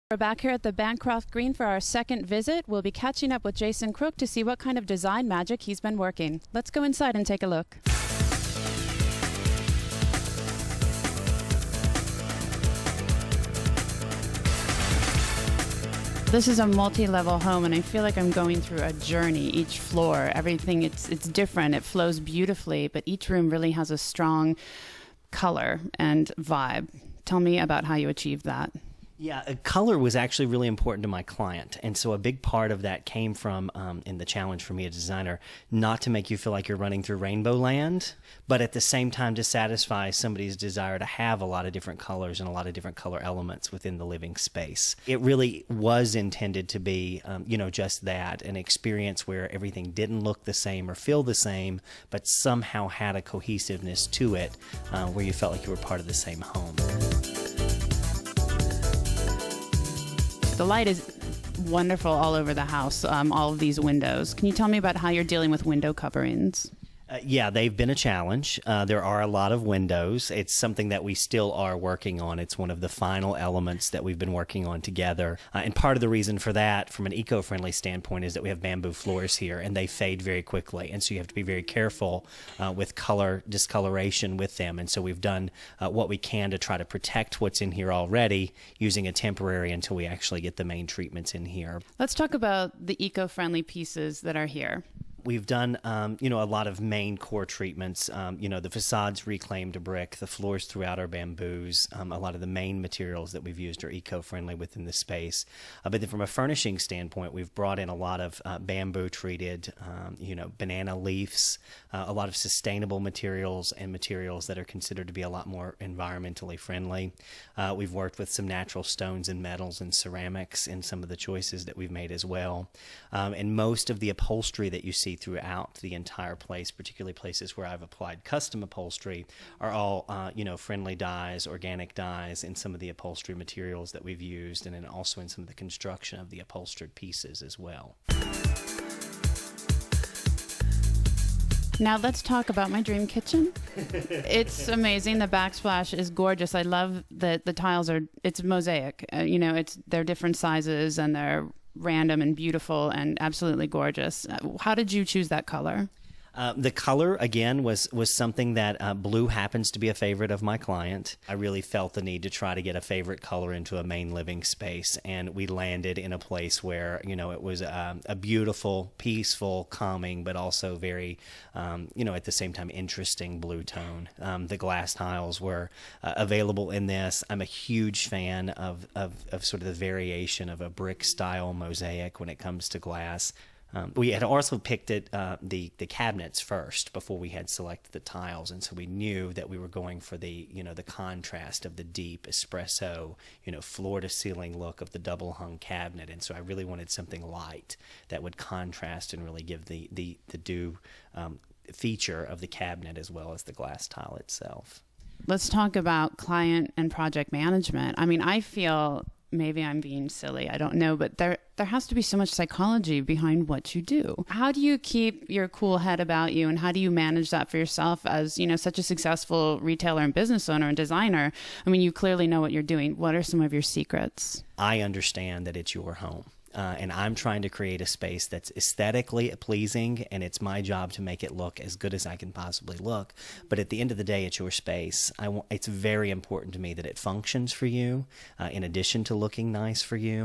We're back here at the Bancroft Green for our second visit. We'll be catching up with Jason Crook to see what kind of design magic he's been working. Let's go inside and take a look. This is a multi-level home, and I feel like I'm going through a journey. Each floor, everything, it's different. It flows beautifully, but each room really has a strong color and vibe. Tell me about how you achieved that. Yeah, color was actually really important to my client. And so a big part of that came from, in the challenge for me as a designer, not to make you feel like you're running through rainbow land, but at the same time to satisfy somebody's desire to have a lot of different colors and a lot of different color elements within the living space. It really was intended to be, just that, an experience where everything didn't look the same or feel the same, but somehow had a cohesiveness to it, where you felt like you were part of the same home. The light is wonderful all over the house, all of these windows. Can you tell me about how you're dealing with window coverings? Yeah, they've been a challenge. There are a lot of windows. It's something that we still are working on. It's one of the final elements that we've been working on together. And part of the reason for that, from an eco-friendly standpoint, is that we have bamboo floors here, and they fade very quickly. And so you have to be very careful with color discoloration with them. And so we've done what we can to try to protect what's in here already, using a temporary until we actually get the main treatments in here. Let's talk about the eco-friendly pieces that are here. We've done, a lot of main core treatments. The facades reclaimed brick, the floors throughout are bamboos. A lot of the main materials that we've used are eco-friendly within the space. But then from a furnishing standpoint, we've brought in a lot of bamboo treated, banana leaves, a lot of sustainable materials and materials that are considered to be a lot more environmentally friendly. We've worked with some natural stones and metals and ceramics in some of the choices that we've made as well. And most of the upholstery that you see throughout the entire place, particularly places where I've applied custom upholstery, are all friendly dyes, organic dyes in some of the upholstery materials that we've used, and then also in some of the construction of the upholstered pieces as well. Now let's talk about my dream kitchen. It's amazing. The backsplash is gorgeous. I love that the tiles it's mosaic. They're different sizes and they're random and beautiful and absolutely gorgeous. How did you choose that color? The color, again, was something that blue happens to be a favorite of my client. I really felt the need to try to get a favorite color into a main living space, and we landed in a place where, it was a beautiful, peaceful, calming, but also very, at the same time, interesting blue tone. The glass tiles were available in this. I'm a huge fan of sort of the variation of a brick-style mosaic when it comes to glass. We had also picked the cabinets first before we had selected the tiles, and so we knew that we were going for the contrast of the deep espresso, floor to ceiling look of the double hung cabinet. And so I really wanted something light that would contrast and really give the due feature of the cabinet as well as the glass tile itself. Let's talk about client and project management. I mean, I feel, maybe I'm being silly, I don't know, but there has to be so much psychology behind what you do. How do you keep your cool head about you, and how do you manage that for yourself as, such a successful retailer and business owner and designer? I mean, you clearly know what you're doing. What are some of your secrets? I understand that it's your home. And I'm trying to create a space that's aesthetically pleasing, and it's my job to make it look as good as I can possibly look. But at the end of the day, it's your space. It's very important to me that it functions for you, in addition to looking nice for you.